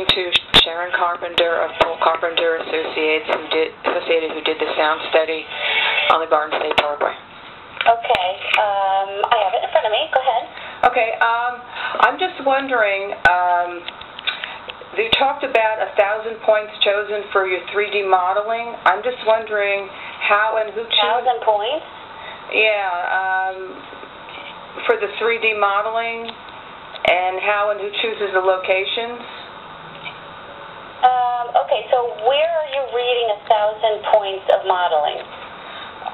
speaking to Sharon Carpenter of Paul Carpenter Associates, who did the sound study on the Garden State Parkway. Okay. I have it in front of me. Go ahead. Okay. I'm just wondering, you talked about 1,000 points chosen for your 3D modeling. I'm just wondering how and who chose... 1,000 points? Yeah. For the 3D modeling, and how and who chooses the locations? Okay, so where are you reading 1,000 points of modeling?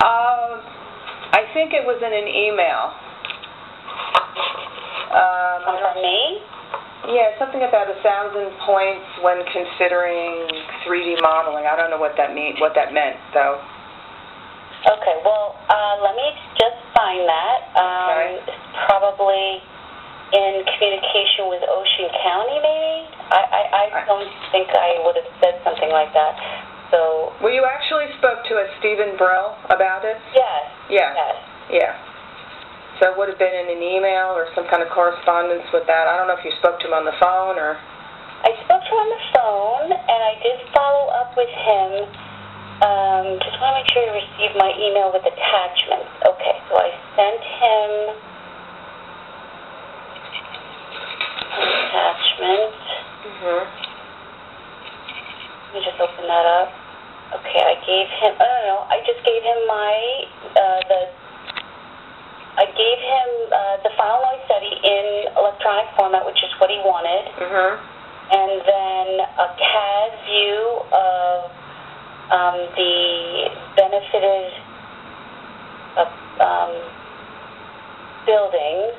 I think it was in an email. From me? Yeah, something about 1,000 points when considering 3D modeling. I don't know what that meant, though. Okay, well, let me just find that. Okay. It's probably in communication with Ocean County, maybe? I don't think I would have said something like that. So. Well, you actually spoke to Stephen Brill about it? Yes. Yeah. Yes. Yeah. So it would have been in an email or some kind of correspondence with that. I don't know if you spoke to him on the phone or... I spoke to him on the phone, and I did follow up with him. Just want to make sure you received my email with attachments. Okay, so I sent him an attachment. Mm-hmm. Let me just open that up. Okay, I gave him, I just gave him the final noise study in electronic format, which is what he wanted. Mm-hmm. And then a CAD view of the benefited buildings,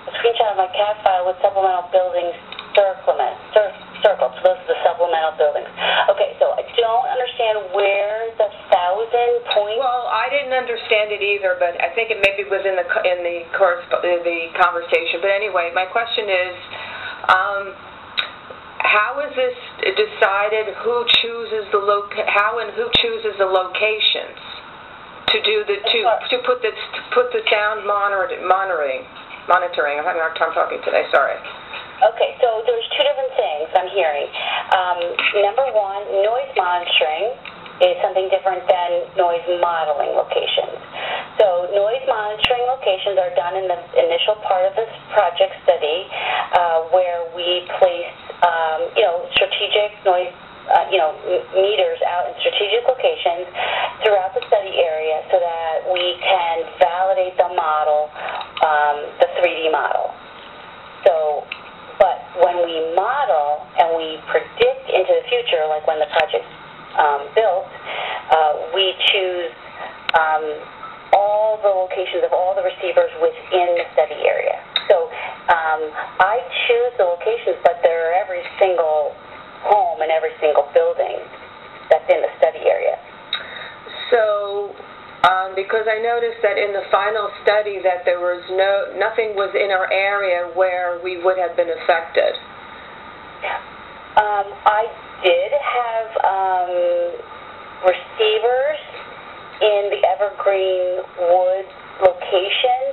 a screenshot of my CAD file with supplemental buildings circled. So those are the supplemental buildings. Okay, so I don't understand where the 1,000 points... Well, I didn't understand it either, but I think it maybe was in the conversation. But anyway, my question is, how is this decided? Who chooses how and who chooses the locations to do to put the sound monitoring? I'm having a hard time talking today. Sorry. Okay, so there's two different things I'm hearing. Number one, noise monitoring is something different than noise modeling locations. So noise monitoring locations are done in the initial part of this project study, where we place, strategic noise, meters out in strategic locations throughout the study area so that we can validate the model, the 3D model. So, but when we model and we predict into the future, like when the project's built, we choose all the locations of all the receivers within the study area. So I choose the locations, but they're every single home and every single building that's in the study area. So, because I noticed that in the final study that there was nothing was in our area where we would have been affected. I did have receivers in the Evergreen Woods location.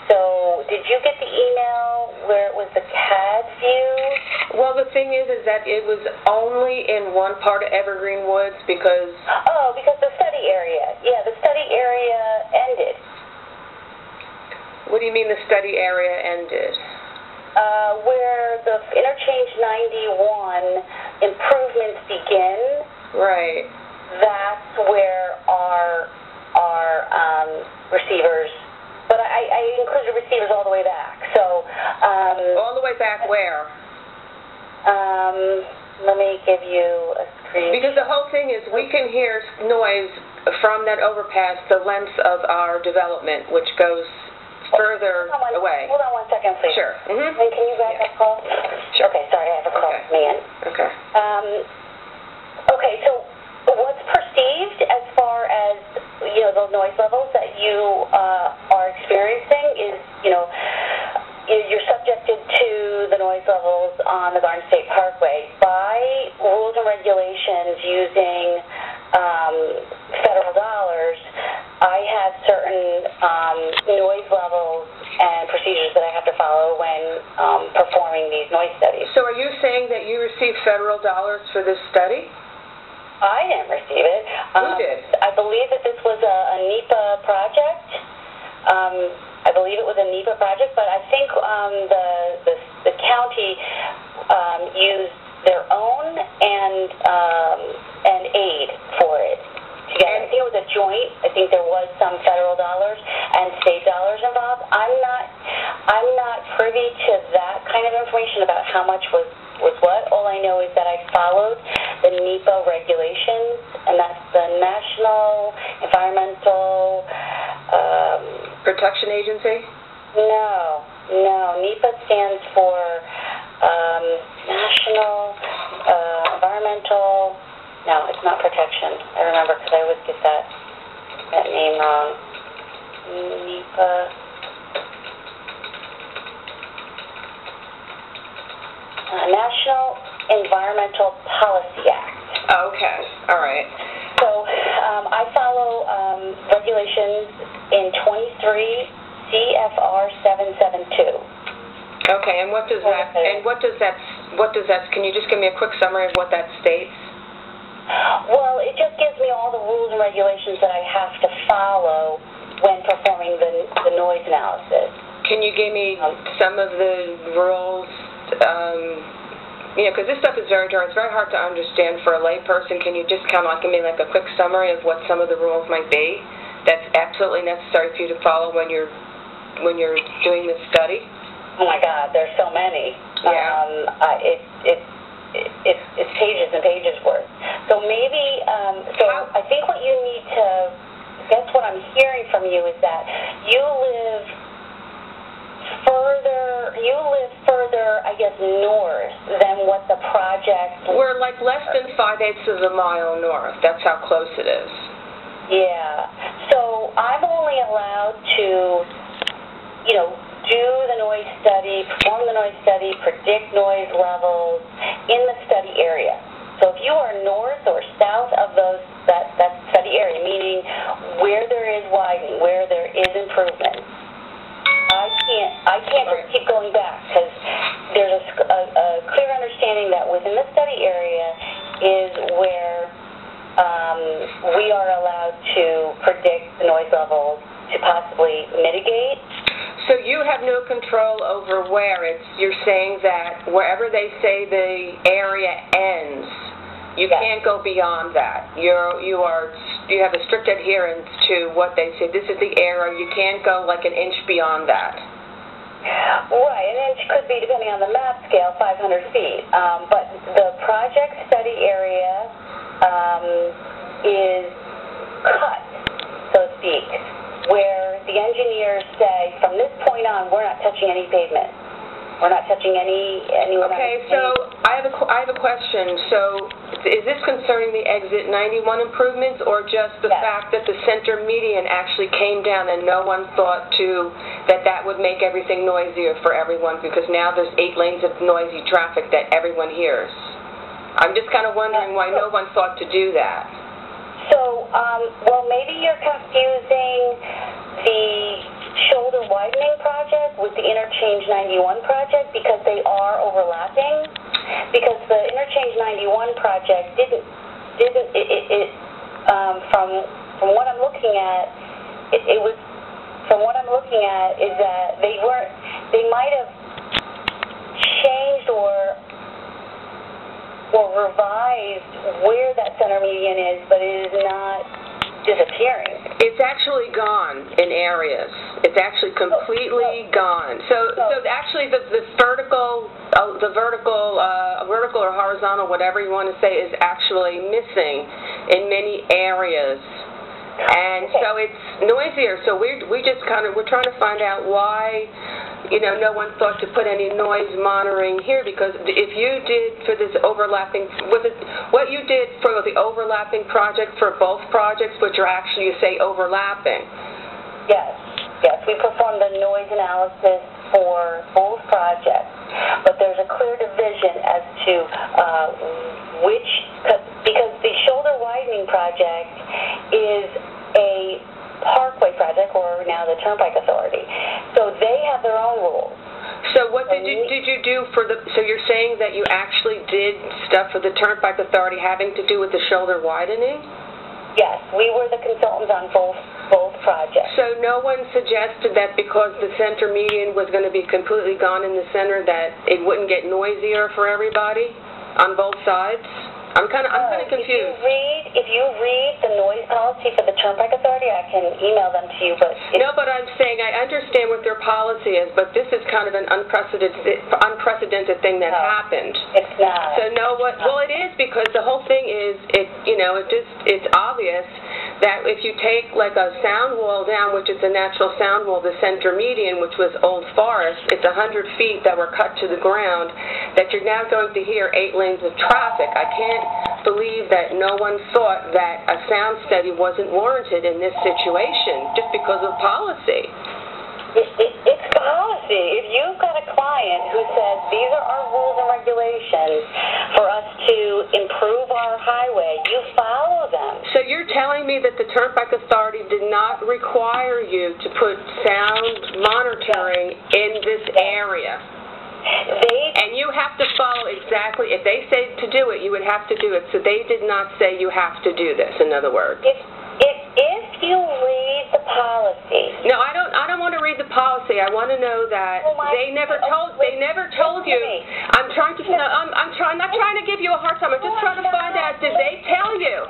So did you get the email where it was the CAD view? Well, the thing is that it was only in one part of Evergreen Woods because... Oh, because the study area. Yeah, the study area ended. What do you mean the study area ended? Where the Interchange 91 improvements begin. Right. That's where our receivers, but I included receivers all the way back. So all the way back where? Let me give you a screen. Because the whole thing is we can hear noise from that overpass the length of our development, which goes further away. Hold on 1 second, please. Sure. Mm-hmm. Can you grab that call? Sure. Okay, sorry, I have a call coming in. Okay. Okay, so what's perceived as far as, the noise levels that you are experiencing is, you're subjected to the noise levels on the Garden State Parkway by rules and regulations using federal dollars. I have certain noise levels and procedures procedures that I have to follow when performing these noise studies. So are you saying that you received federal dollars for this study? I didn't receive it. Who did? I believe that this was a NEPA project. I believe it was a NEPA project, but I think the county used their own and aid for it together. I think it was a joint. I think there was some federal dollars and state dollars involved. I'm not privy to that kind of information about how much was what. All I know is that I followed the NEPA regulations, and that's the National Environmental Protection Agency? No. NEPA stands for National Environmental. No, it's not protection. I remember because I always get that name wrong. NEPA. National Environmental Policy Act. Okay, all right. So I follow regulations in 23 CFR 772. Okay, and what does that? Can you just give me a quick summary of what that states? Well, it just gives me all the rules and regulations that I have to follow when performing the noise analysis. Can you give me some of the rules? Because this stuff is very hard. It's very hard to understand for a layperson. Can you just kind of give me like a quick summary of what some of the rules might be that's absolutely necessary for you to follow when you're doing this study? Oh my God, there's so many. Yeah. It's pages and pages worth. So maybe, I think what you need to, that's what I'm hearing from you is that you live further, I guess, north than what the project... We're like less than 5/8 of a mile north. That's how close it is. Yeah. So I'm only allowed to, do the noise study, perform the noise study, predict noise levels in the study area. So if you are north or south of that study area, meaning where there is widening, where there is improvement, I can't just keep going back because there's a clear understanding that within the study area is where we are allowed to predict the noise levels to possibly mitigate. So you have no control over where you're saying that wherever they say the area ends, you can't go beyond that. You have a strict adherence to what they say. This is the area. You can't go like an inch beyond that. Right, an inch could be, depending on the map scale, 500 feet. But the project study area is cut, so to speak, where the engineers say, from this point on, we're not touching any pavement. We're not touching anyone. Okay, so I have a question. So is this concerning the Exit 91 improvements or just the fact that the center median actually came down and no one thought that would make everything noisier for everyone because now there's 8 lanes of noisy traffic that everyone hears? I'm just kind of wondering why no one thought to do that. So, well, maybe you're confusing the shoulder widening project with the Interchange 91 project because they are overlapping. Because the Interchange 91 project from what I'm looking at, is that they might have changed or revised where that center median is, but it is not disappearing. It's actually gone in areas. It's actually completely gone. So actually the vertical or horizontal, whatever you want to say, is actually missing in many areas. And so it's noisier. So we're trying to find out why, no one thought to put any noise monitoring here, because if you did for this overlapping, what you did for the overlapping project for both projects, which are actually, you say, overlapping? Yes, we performed the noise analysis for both projects, but there's a clear division as to because the shoulder widening project is a Parkway project, or now the Turnpike Authority. So they have their own rules. So what did you do for the, so you're saying that you actually did stuff for the Turnpike Authority having to do with the shoulder widening? Yes, we were the consultants on both projects. So no one suggested that because the center median was going to be completely gone in the center that it wouldn't get noisier for everybody on both sides? I'm kind of confused. If you read the noise policy for the Turnpike Authority, I can email them to you. No, but I'm saying I understand what their policy is, but this is kind of an unprecedented thing that happened. It's not. So well, it is, because the whole thing is it's obvious that if you take like a sound wall down, which is a natural sound wall, the center median, which was Old Forest, it's 100 feet that were cut to the ground, that you're now going to hear 8 lanes of traffic. I can't believe that no one thought that a sound study wasn't warranted in this situation just because of policy. It's policy. If you've got a client who says these are our rules and regulations for us to improve our highway, you follow them. So you're telling me that the Turnpike Authority did not require you to put sound monitoring in this area? And you have to follow exactly, if they say to do it, you would have to do it. So they did not say you have to do this, in other words. If you read the policy. No, I don't want to read the policy. I want to know that they never told you. I'm not trying to give you a hard time. I'm just trying to find out, did they tell you?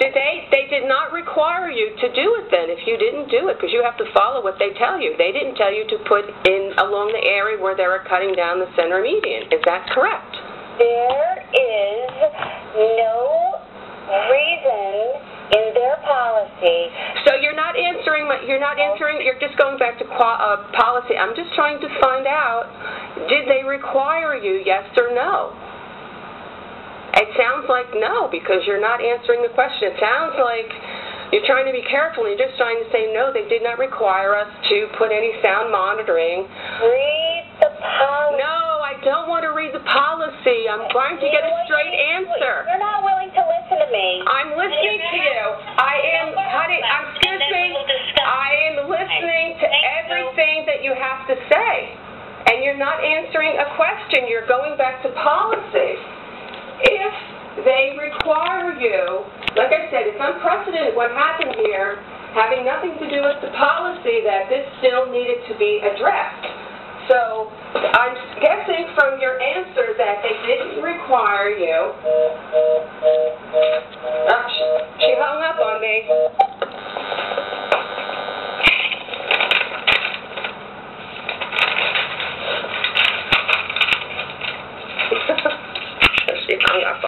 They did not require you to do it then if you didn't do it, because you have to follow what they tell you. They didn't tell you to put in along the area where they were cutting down the center median. Is that correct? There is no reason in their policy. So you're not answering. You're just going back to policy. I'm just trying to find out, did they require you, yes or no? It sounds like no, because you're not answering the question. It sounds like you're trying to be careful, and you're just trying to say no, they did not require us to put any sound monitoring. Read the policy. No, I don't want to read the policy. I'm trying to get a straight answer. You're not willing to listen to me. I'm listening to you. I am listening to everything that you have to say. And you're not answering a question. You're going back to policy. If they require you, like I said, it's unprecedented what happened here, having nothing to do with the policy, that this still needed to be addressed. So I'm guessing from your answer that they didn't require you. She hung up on me. She hung up on me.